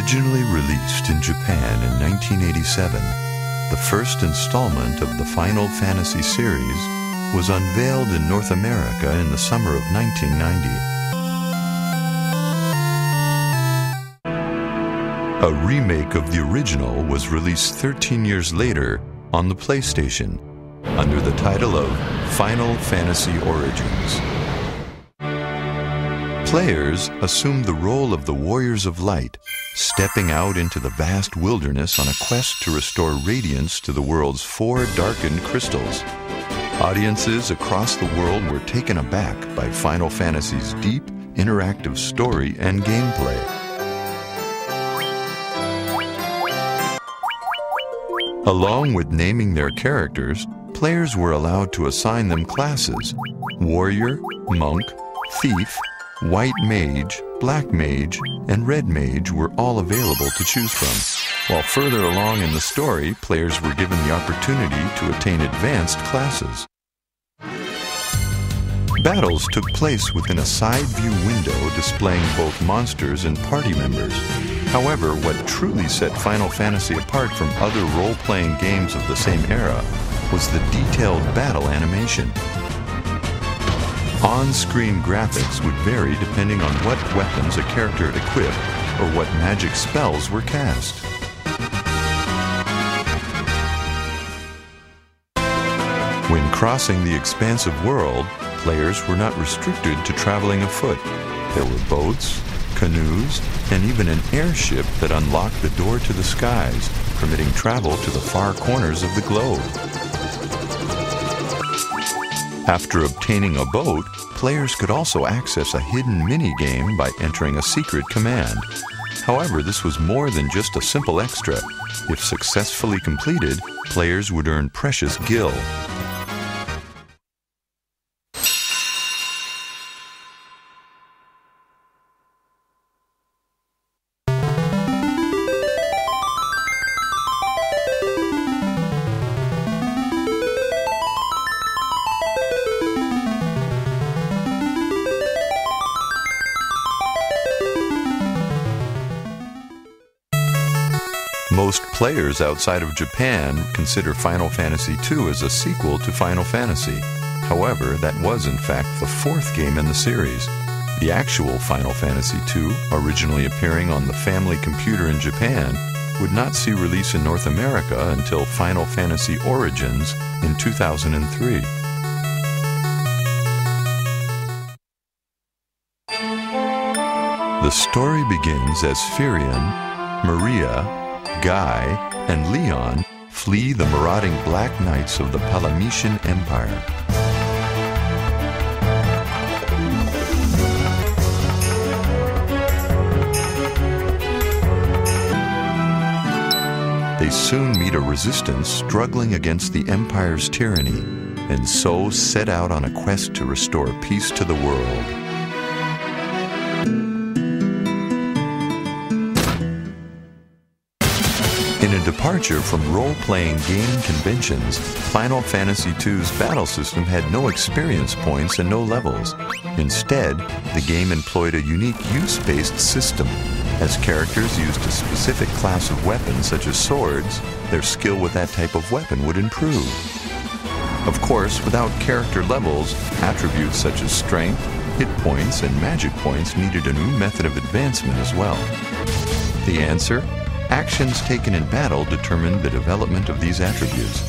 Originally released in Japan in 1987, the first installment of the Final Fantasy series was unveiled in North America in the summer of 1990. A remake of the original was released 13 years later on the PlayStation under the title of Final Fantasy Origins. Players assumed the role of the Warriors of Light, stepping out into the vast wilderness on a quest to restore radiance to the world's 4 darkened crystals. Audiences across the world were taken aback by Final Fantasy's deep, interactive story and gameplay. Along with naming their characters, players were allowed to assign them classes: warrior, monk, thief, white mage, black mage, and red mage were all available to choose from. While further along in the story, players were given the opportunity to attain advanced classes. Battles took place within a side view window displaying both monsters and party members. However, what truly set Final Fantasy apart from other role-playing games of the same era was the detailed battle animation. On-screen graphics would vary depending on what weapons a character had equipped or what magic spells were cast. When crossing the expansive world, players were not restricted to traveling afoot. There were boats, canoes, and even an airship that unlocked the door to the skies, permitting travel to the far corners of the globe. After obtaining a boat, players could also access a hidden mini-game by entering a secret command. However, this was more than just a simple extra. If successfully completed, players would earn precious gil. Most players outside of Japan consider Final Fantasy II as a sequel to Final Fantasy. However, that was in fact the 4th game in the series. The actual Final Fantasy II, originally appearing on the family computer in Japan, would not see release in North America until Final Fantasy Origins in 2003. The story begins as Firion, Maria, Guy, and Leon flee the marauding Black Knights of the Palametian Empire. They soon meet a resistance struggling against the Empire's tyranny, and so set out on a quest to restore peace to the world. In a departure from role-playing game conventions, Final Fantasy II's battle system had no experience points and no levels. Instead, the game employed a unique use-based system. As characters used a specific class of weapons such as swords, their skill with that type of weapon would improve. Of course, without character levels, attributes such as strength, hit points, and magic points needed a new method of advancement as well. The answer? Actions taken in battle determined the development of these attributes.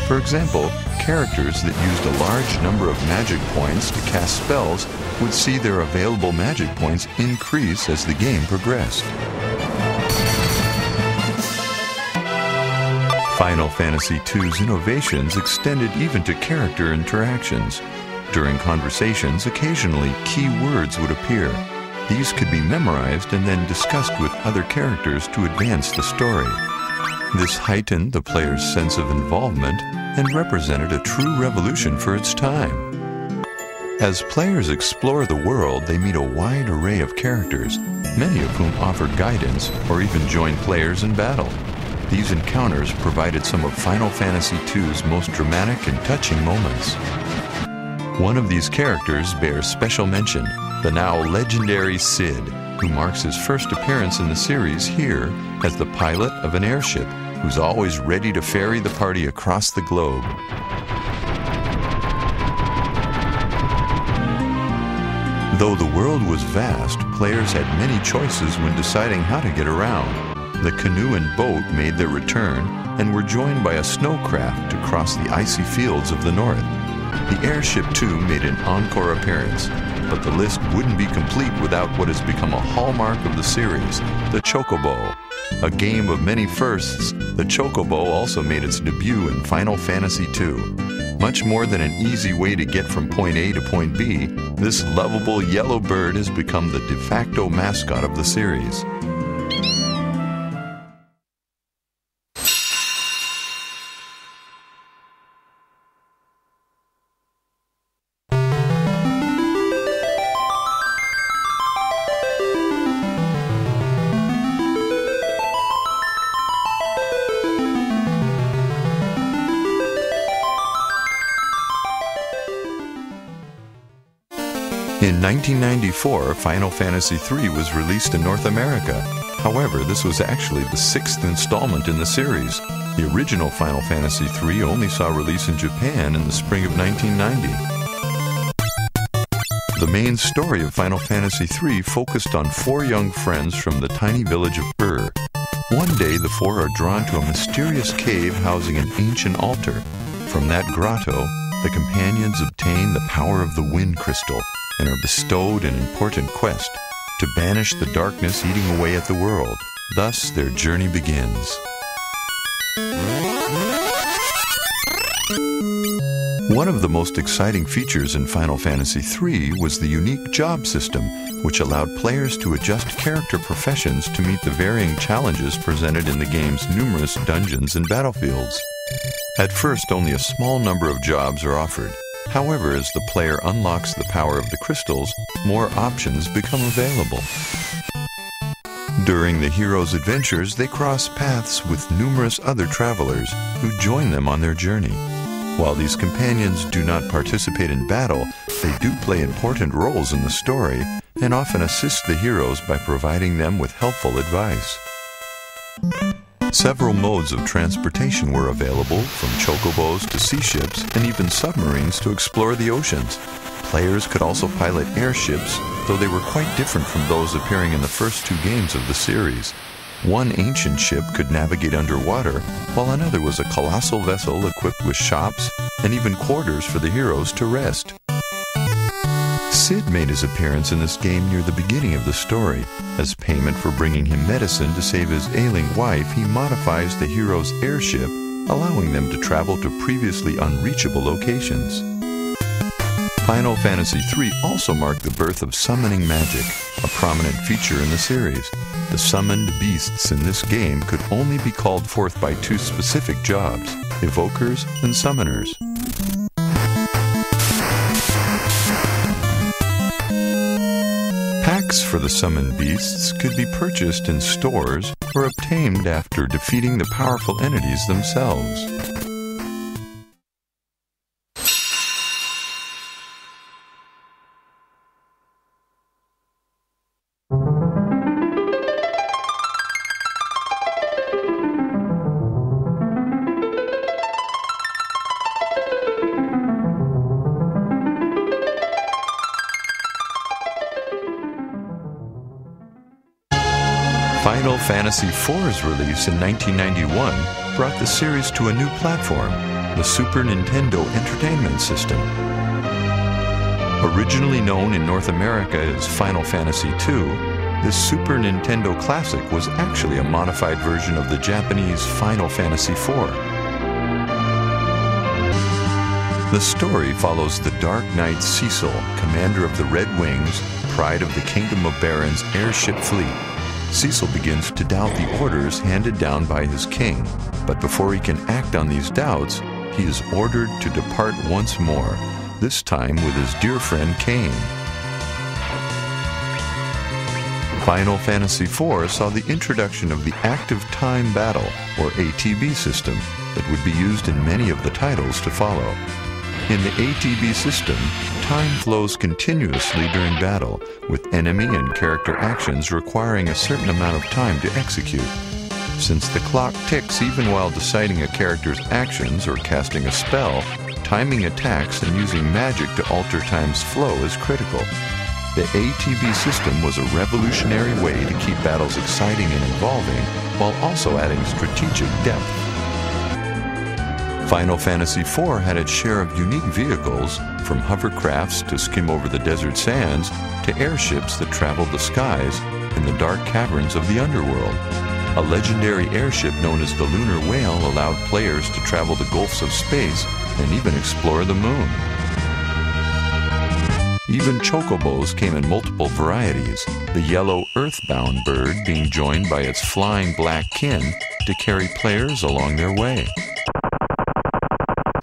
For example, characters that used a large number of magic points to cast spells would see their available magic points increase as the game progressed. Final Fantasy II's innovations extended even to character interactions. During conversations, occasionally key words would appear. These could be memorized and then discussed with other characters to advance the story. This heightened the player's sense of involvement and represented a true revolution for its time. As players explore the world, they meet a wide array of characters, many of whom offer guidance or even join players in battle. These encounters provided some of Final Fantasy II's most dramatic and touching moments. One of these characters bears special mention: the now legendary Cid, who marks his first appearance in the series here as the pilot of an airship who's always ready to ferry the party across the globe. Though the world was vast, players had many choices when deciding how to get around. The canoe and boat made their return and were joined by a snowcraft to cross the icy fields of the north. The airship too made an encore appearance, but the list wouldn't be complete without what has become a hallmark of the series, the Chocobo. A game of many firsts, the Chocobo also made its debut in Final Fantasy II. Much more than an easy way to get from point A to point B, this lovable yellow bird has become the de facto mascot of the series. In 1994, Final Fantasy III was released in North America. However, this was actually the 6th installment in the series. The original Final Fantasy III only saw release in Japan in the spring of 1990. The main story of Final Fantasy III focused on 4 young friends from the tiny village of Ur. One day, the 4 are drawn to a mysterious cave housing an ancient altar. From that grotto, the companions obtain the power of the Wind Crystal and are bestowed an important quest to banish the darkness eating away at the world. Thus, their journey begins. One of the most exciting features in Final Fantasy III was the unique job system, which allowed players to adjust character professions to meet the varying challenges presented in the game's numerous dungeons and battlefields. At first, only a small number of jobs are offered. However, as the player unlocks the power of the crystals, more options become available. During the hero's adventures, they cross paths with numerous other travelers who join them on their journey. While these companions do not participate in battle, they do play important roles in the story and often assist the heroes by providing them with helpful advice. Several modes of transportation were available, from chocobos to sea ships and even submarines to explore the oceans. Players could also pilot airships, though they were quite different from those appearing in the first 2 games of the series. One ancient ship could navigate underwater, while another was a colossal vessel equipped with shops and even quarters for the heroes to rest. Cid made his appearance in this game near the beginning of the story. As payment for bringing him medicine to save his ailing wife, he modifies the hero's airship, allowing them to travel to previously unreachable locations. Final Fantasy III also marked the birth of summoning magic, a prominent feature in the series. The summoned beasts in this game could only be called forth by 2 specific jobs, evokers and summoners. Packs for the summoned beasts could be purchased in stores or obtained after defeating the powerful entities themselves. Final Fantasy IV's release in 1991 brought the series to a new platform, the Super Nintendo Entertainment System. Originally known in North America as Final Fantasy II, this Super Nintendo classic was actually a modified version of the Japanese Final Fantasy IV. The story follows the Dark Knight Cecil, commander of the Red Wings, pride of the Kingdom of Baron's airship fleet. Cecil begins to doubt the orders handed down by his king, but before he can act on these doubts, he is ordered to depart once more, this time with his dear friend Kain. Final Fantasy IV saw the introduction of the Active Time Battle, or ATB system, that would be used in many of the titles to follow. In the ATB system, time flows continuously during battle, with enemy and character actions requiring a certain amount of time to execute. Since the clock ticks even while deciding a character's actions or casting a spell, timing attacks and using magic to alter time's flow is critical. The ATB system was a revolutionary way to keep battles exciting and involving, while also adding strategic depth. Final Fantasy IV had its share of unique vehicles, from hovercrafts to skim over the desert sands, to airships that traveled the skies in the dark caverns of the underworld. A legendary airship known as the Lunar Whale allowed players to travel the gulfs of space and even explore the moon. Even chocobos came in multiple varieties, the yellow earthbound bird being joined by its flying black kin to carry players along their way.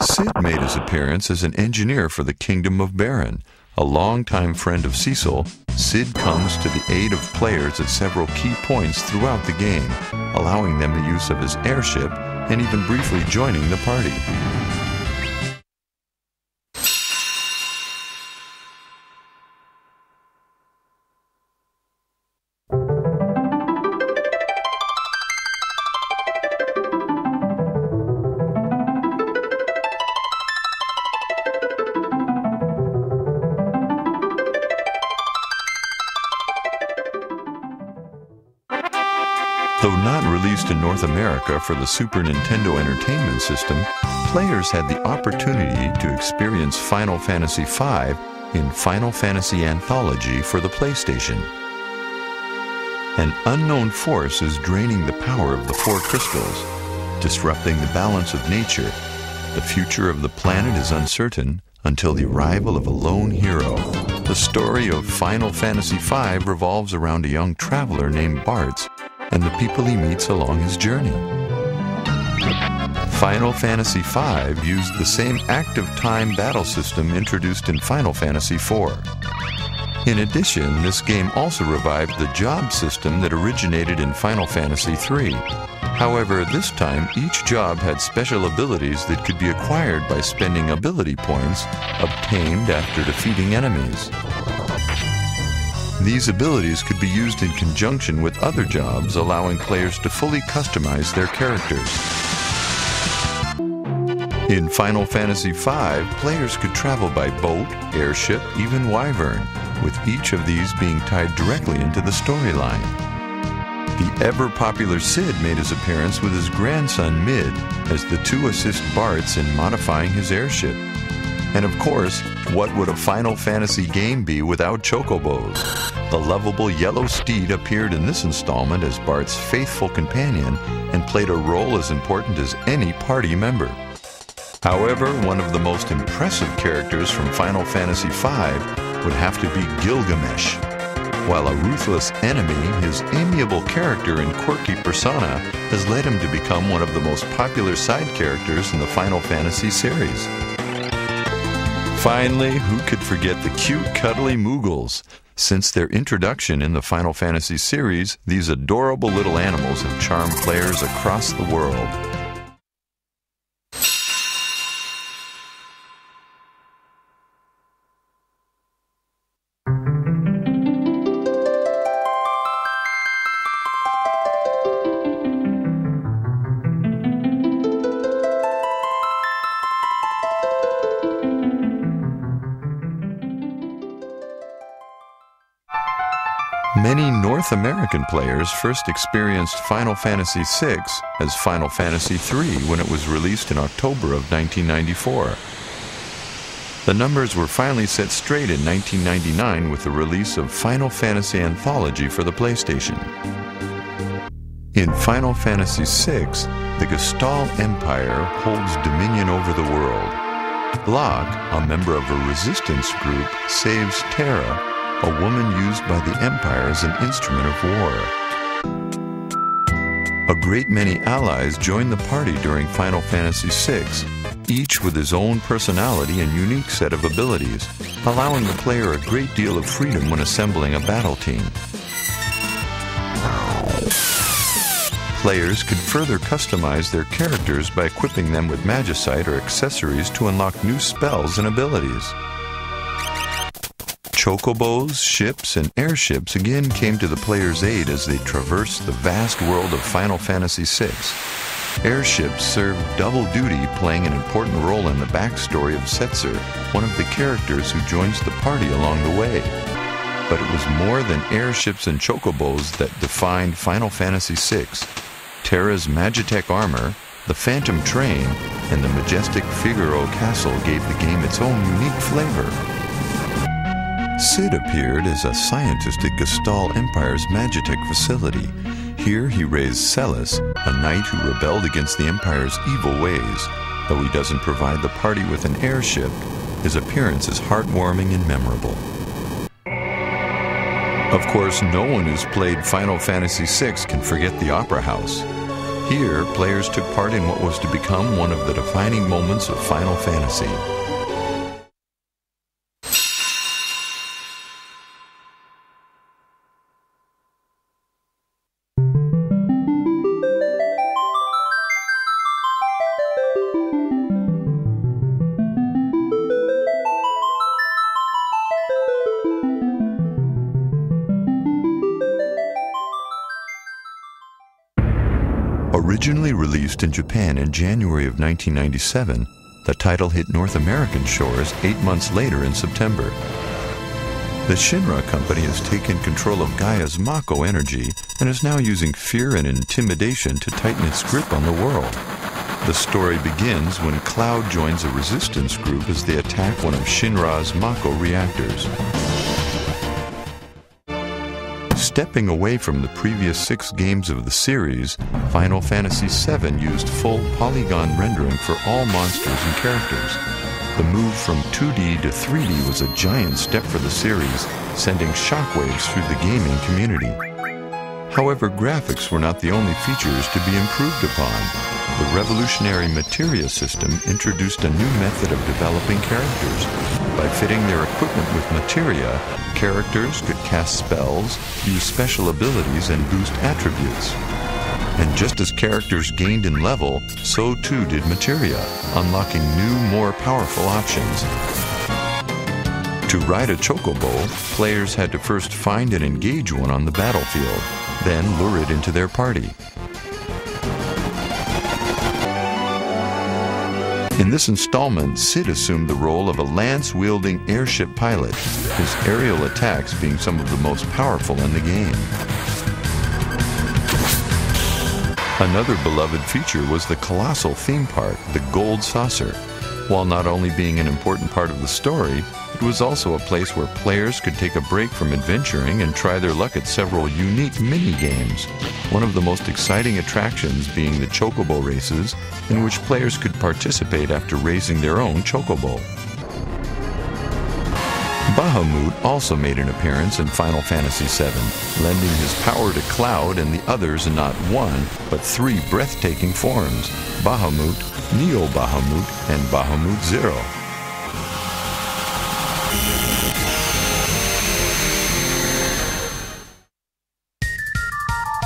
Cid made his appearance as an engineer for the Kingdom of Baron. A longtime friend of Cecil, Cid comes to the aid of players at several key points throughout the game, allowing them the use of his airship and even briefly joining the party. Though not released in North America for the Super Nintendo Entertainment System, players had the opportunity to experience Final Fantasy V in Final Fantasy Anthology for the PlayStation. An unknown force is draining the power of the four crystals, disrupting the balance of nature. The future of the planet is uncertain until the arrival of a lone hero. The story of Final Fantasy V revolves around a young traveler named Bartz and the people he meets along his journey. Final Fantasy V used the same active time battle system introduced in Final Fantasy IV. In addition, this game also revived the job system that originated in Final Fantasy III. However, this time each job had special abilities that could be acquired by spending ability points obtained after defeating enemies. These abilities could be used in conjunction with other jobs, allowing players to fully customize their characters. In Final Fantasy V, players could travel by boat, airship, even wyvern, with each of these being tied directly into the storyline. The ever-popular Cid made his appearance with his grandson Mid, as the two assist Bartz in modifying his airship. And of course, what would a Final Fantasy game be without chocobos? The lovable yellow steed appeared in this installment as Bart's faithful companion and played a role as important as any party member. However, one of the most impressive characters from Final Fantasy V would have to be Gilgamesh. While a ruthless enemy, his amiable character and quirky persona has led him to become one of the most popular side characters in the Final Fantasy series. Finally, who could forget the cute, cuddly Moogles? Since their introduction in the Final Fantasy series, these adorable little animals have charmed players across the world. Many North American players first experienced Final Fantasy VI as Final Fantasy III when it was released in October of 1994. The numbers were finally set straight in 1999 with the release of Final Fantasy Anthology for the PlayStation. In Final Fantasy VI, the Gestalt Empire holds dominion over the world. Locke, a member of a resistance group, saves Terra, a woman used by the Empire as an instrument of war. A great many allies join the party during Final Fantasy VI, each with his own personality and unique set of abilities, allowing the player a great deal of freedom when assembling a battle team. Players could further customize their characters by equipping them with magicite or accessories to unlock new spells and abilities. Chocobos, ships, and airships again came to the player's aid as they traversed the vast world of Final Fantasy VI. Airships served double duty, playing an important role in the backstory of Setzer, one of the characters who joins the party along the way. But it was more than airships and chocobos that defined Final Fantasy VI. Terra's Magitech armor, the Phantom Train, and the majestic Figaro Castle gave the game its own unique flavor. Cid appeared as a scientist at Gestal Empire's Magitech facility. Here he raised Celis, a knight who rebelled against the Empire's evil ways. Though he doesn't provide the party with an airship, his appearance is heartwarming and memorable. Of course, no one who's played Final Fantasy VI can forget the Opera House. Here, players took part in what was to become one of the defining moments of Final Fantasy. Originally released in Japan in January of 1997, the title hit North American shores 8 months later in September. The Shinra company has taken control of Gaia's Mako energy and is now using fear and intimidation to tighten its grip on the world. The story begins when Cloud joins a resistance group as they attack one of Shinra's Mako reactors. Stepping away from the previous 6 games of the series, Final Fantasy VII used full polygon rendering for all monsters and characters. The move from 2D to 3D was a giant step for the series, sending shockwaves through the gaming community. However, graphics were not the only features to be improved upon. The revolutionary materia system introduced a new method of developing characters. By fitting their equipment with materia, characters could cast spells, use special abilities, and boost attributes. And just as characters gained in level, so too did materia, unlocking new, more powerful options. To ride a chocobo, players had to first find and engage one on the battlefield, then lure it into their party. In this installment, Cid assumed the role of a lance-wielding airship pilot, his aerial attacks being some of the most powerful in the game. Another beloved feature was the colossal theme park, the Gold Saucer. While not only being an important part of the story, it was also a place where players could take a break from adventuring and try their luck at several unique mini-games. One of the most exciting attractions being the chocobo races, in which players could participate after raising their own chocobo. Bahamut also made an appearance in Final Fantasy VII, lending his power to Cloud and the others in not 1, but 3 breathtaking forms: Bahamut, Neo Bahamut, and Bahamut Zero.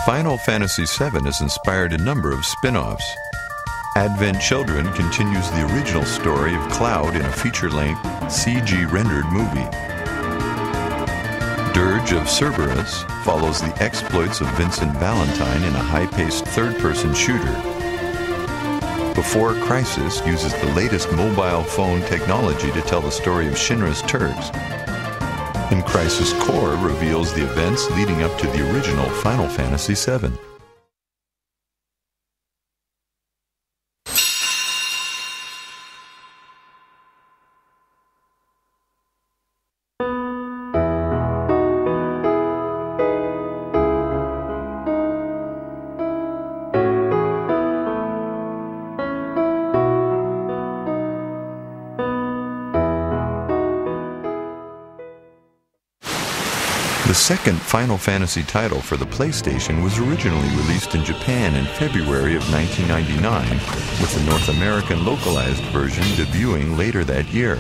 Final Fantasy VII has inspired a number of spin-offs. Advent Children continues the original story of Cloud in a feature-length, CG-rendered movie. Dirge of Cerberus follows the exploits of Vincent Valentine in a high-paced third-person shooter. Before Crisis uses the latest mobile phone technology to tell the story of Shinra's Turks. And Crisis Core reveals the events leading up to the original Final Fantasy VII. The second Final Fantasy title for the PlayStation was originally released in Japan in February of 1999, with the North American localized version debuting later that year.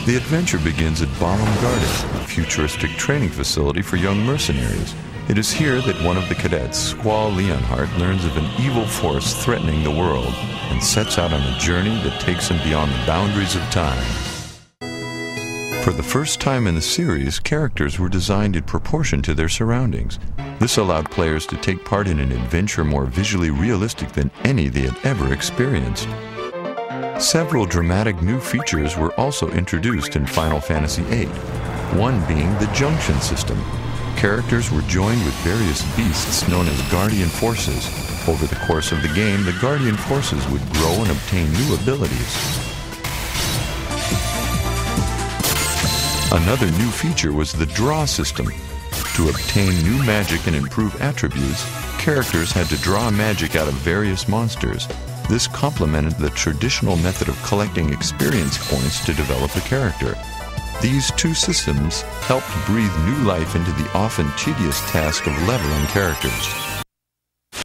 The adventure begins at Balam Garden, a futuristic training facility for young mercenaries. It is here that one of the cadets, Squall Leonhardt, learns of an evil force threatening the world and sets out on a journey that takes him beyond the boundaries of time. For the first time in the series, characters were designed in proportion to their surroundings. This allowed players to take part in an adventure more visually realistic than any they had ever experienced. Several dramatic new features were also introduced in Final Fantasy VIII, one being the junction system. Characters were joined with various beasts known as Guardian Forces. Over the course of the game, the Guardian Forces would grow and obtain new abilities. Another new feature was the draw system. To obtain new magic and improve attributes, characters had to draw magic out of various monsters. This complemented the traditional method of collecting experience points to develop a character. These two systems helped breathe new life into the often tedious task of leveling characters.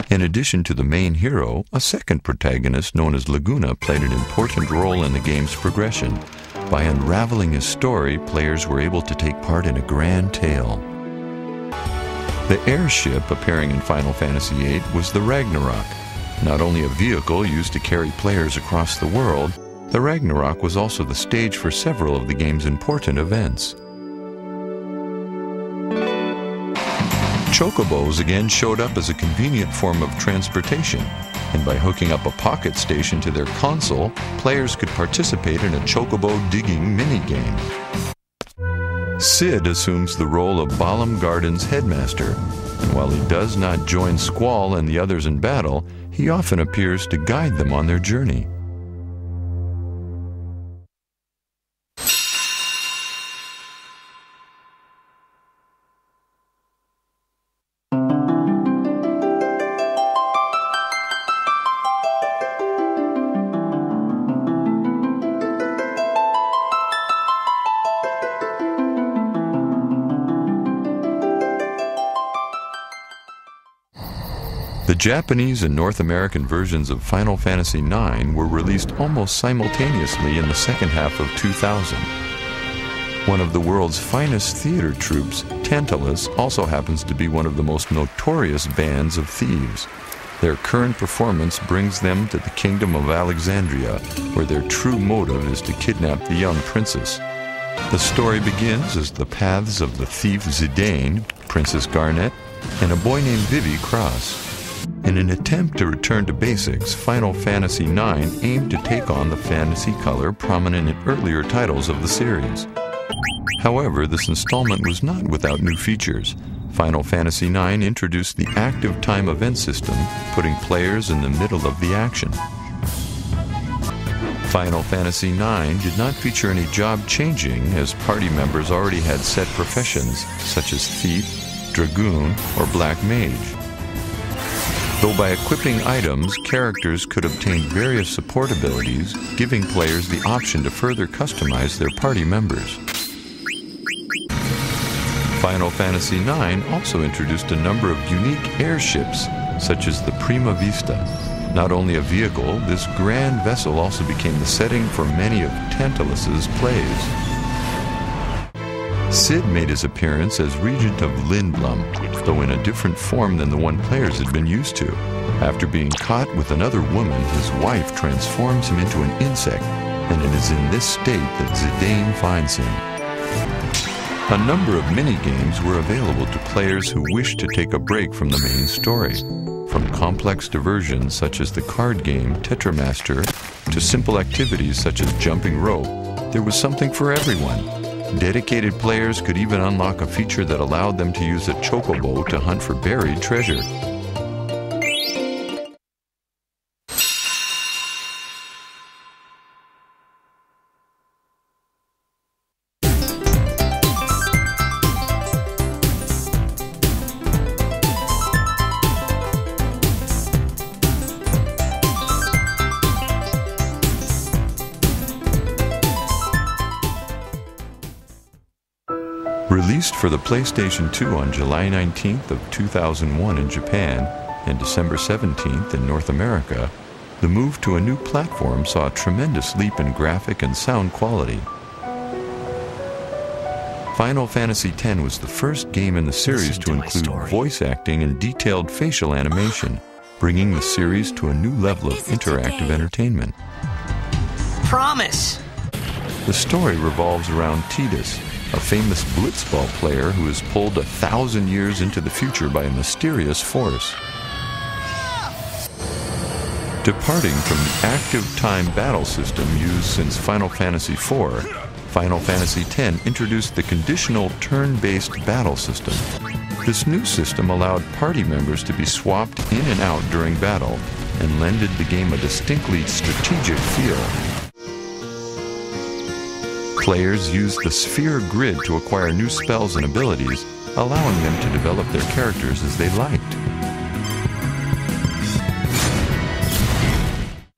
In addition to the main hero, a second protagonist known as Laguna played an important role in the game's progression. By unraveling his story, players were able to take part in a grand tale. The airship appearing in Final Fantasy VIII was the Ragnarok. Not only a vehicle used to carry players across the world, the Ragnarok was also the stage for several of the game's important events. Chocobos again showed up as a convenient form of transportation, and by hooking up a pocket station to their console, players could participate in a chocobo digging minigame. Cid assumes the role of Balam Garden's headmaster, and while he does not join Squall and the others in battle, he often appears to guide them on their journey. The Japanese and North American versions of Final Fantasy IX were released almost simultaneously in the second half of 2000. One of the world's finest theater troupes, Tantalus, also happens to be one of the most notorious bands of thieves. Their current performance brings them to the Kingdom of Alexandria, where their true motive is to kidnap the young princess. The story begins as the paths of the thief Zidane, Princess Garnet, and a boy named Vivi cross. In an attempt to return to basics, Final Fantasy IX aimed to take on the fantasy color prominent in earlier titles of the series. However, this installment was not without new features. Final Fantasy IX introduced the active time event system, putting players in the middle of the action. Final Fantasy IX did not feature any job changing, as party members already had set professions, such as thief, dragoon, or black mage. Though by equipping items, characters could obtain various support abilities, giving players the option to further customize their party members. Final Fantasy IX also introduced a number of unique airships, such as the Prima Vista. Not only a vehicle, this grand vessel also became the setting for many of Tantalus's plays. Cid made his appearance as Regent of Lindblum, though in a different form than the one players had been used to. After being caught with another woman, his wife transforms him into an insect, and it is in this state that Zidane finds him. A number of mini-games were available to players who wished to take a break from the main story. From complex diversions such as the card game Tetramaster to simple activities such as jumping rope, there was something for everyone. Dedicated players could even unlock a feature that allowed them to use a chocobo to hunt for buried treasure. Released for the PlayStation 2 on July 19th of 2001 in Japan and December 17th in North America, the move to a new platform saw a tremendous leap in graphic and sound quality. Final Fantasy X was the first game in the series to include voice acting and detailed facial animation, bringing the series to a new level of interactive entertainment. Promise! The story revolves around Tidus, a famous blitzball player who is pulled 1,000 years into the future by a mysterious force. Departing from the active time battle system used since Final Fantasy IV, Final Fantasy X introduced the conditional turn-based battle system. This new system allowed party members to be swapped in and out during battle and lended the game a distinctly strategic feel. Players used the sphere grid to acquire new spells and abilities, allowing them to develop their characters as they liked.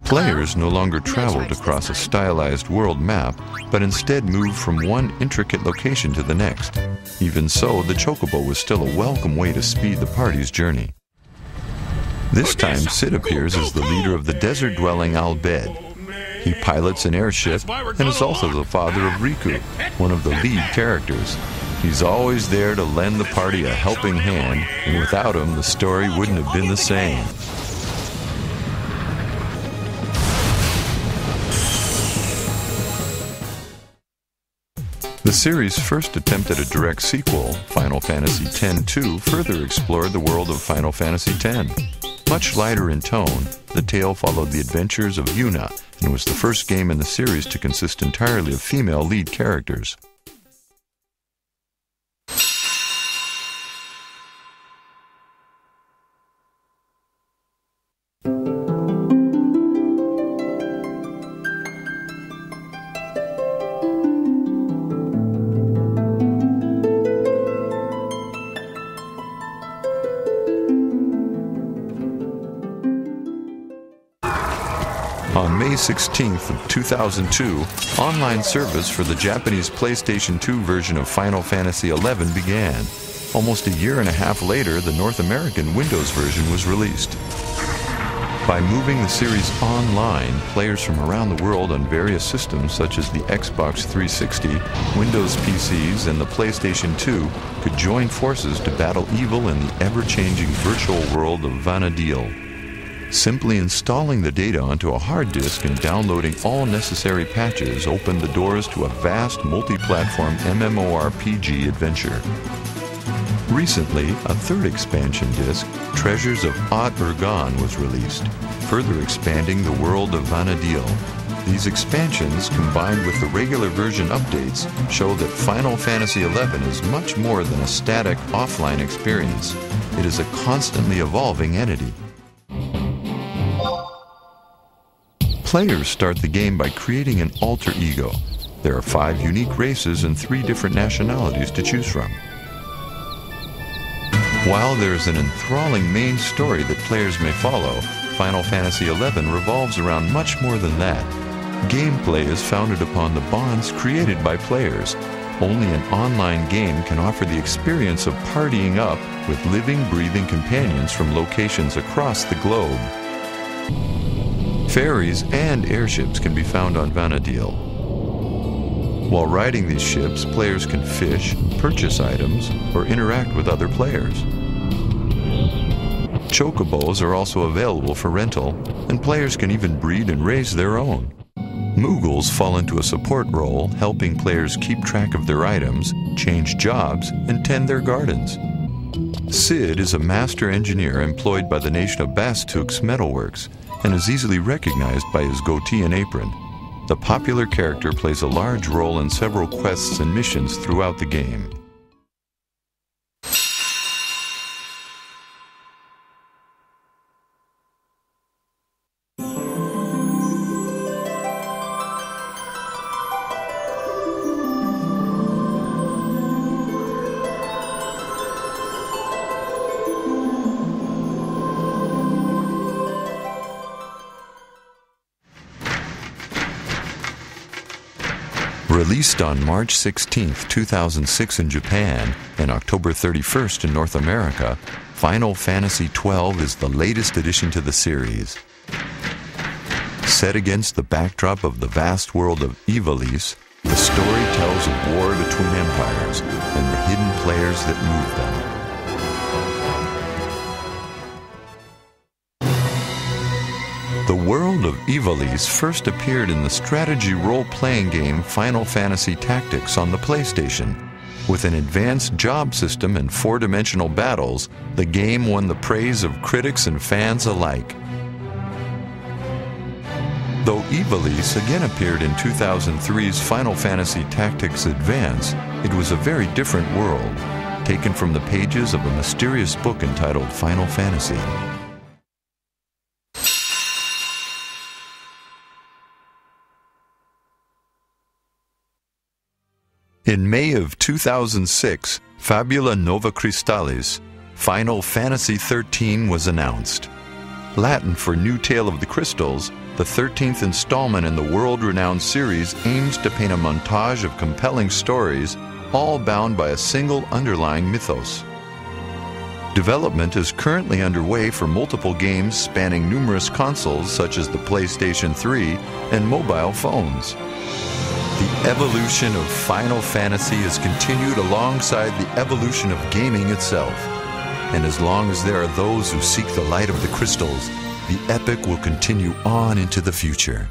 Players no longer traveled across a stylized world map, but instead moved from one intricate location to the next. Even so, the Chocobo was still a welcome way to speed the party's journey. This time, Cid appears as the leader of the desert-dwelling Al-Bhed. He pilots an airship and is also the father of Riku, one of the lead characters. He's always there to lend the party a helping hand, and without him, the story wouldn't have been the same. The series' first attempt at a direct sequel, Final Fantasy X-2, further explored the world of Final Fantasy X. Much lighter in tone, the tale followed the adventures of Yuna and was the first game in the series to consist entirely of female lead characters. On May 16th of 2002, online service for the Japanese PlayStation 2 version of Final Fantasy XI began. Almost a year and a half later, the North American Windows version was released. By moving the series online, players from around the world on various systems such as the Xbox 360, Windows PCs, and the PlayStation 2 could join forces to battle evil in the ever-changing virtual world of Vana'diel. Simply installing the data onto a hard disk and downloading all necessary patches opened the doors to a vast multi-platform MMORPG adventure. Recently, a third expansion disc, Treasures of Odd Urgan, was released, further expanding the world of Vana'diel. These expansions, combined with the regular version updates, show that Final Fantasy XI is much more than a static offline experience. It is a constantly evolving entity. Players start the game by creating an alter ego. There are 5 unique races and 3 different nationalities to choose from. While there's an enthralling main story that players may follow, Final Fantasy XI revolves around much more than that. Gameplay is founded upon the bonds created by players. Only an online game can offer the experience of partying up with living, breathing companions from locations across the globe. Ferries and airships can be found on Vana'diel. While riding these ships, players can fish, purchase items, or interact with other players. Chocobos are also available for rental, and players can even breed and raise their own. Moogles fall into a support role, helping players keep track of their items, change jobs, and tend their gardens. Cid is a master engineer employed by the nation of Bastuk's metalworks, and is easily recognized by his goatee and apron. The popular character plays a large role in several quests and missions throughout the game. Released on March 16, 2006 in Japan and October 31st in North America, Final Fantasy XII is the latest addition to the series. Set against the backdrop of the vast world of Ivalice, The story tells of war between empires and the hidden players that move them. The world of Ivalice first appeared in the strategy role-playing game Final Fantasy Tactics on the PlayStation. With an advanced job system and four-dimensional battles, the game won the praise of critics and fans alike. Though Ivalice again appeared in 2003's Final Fantasy Tactics Advance, it was a very different world, taken from the pages of a mysterious book entitled Final Fantasy. In May of 2006, Fabula Nova Crystallis, Final Fantasy XIII was announced. Latin for New Tale of the Crystals, the 13th installment in the world-renowned series aims to paint a montage of compelling stories, all bound by a single underlying mythos. Development is currently underway for multiple games spanning numerous consoles such as the PlayStation 3 and mobile phones. The evolution of Final Fantasy has continued alongside the evolution of gaming itself. And as long as there are those who seek the light of the crystals, the epic will continue on into the future.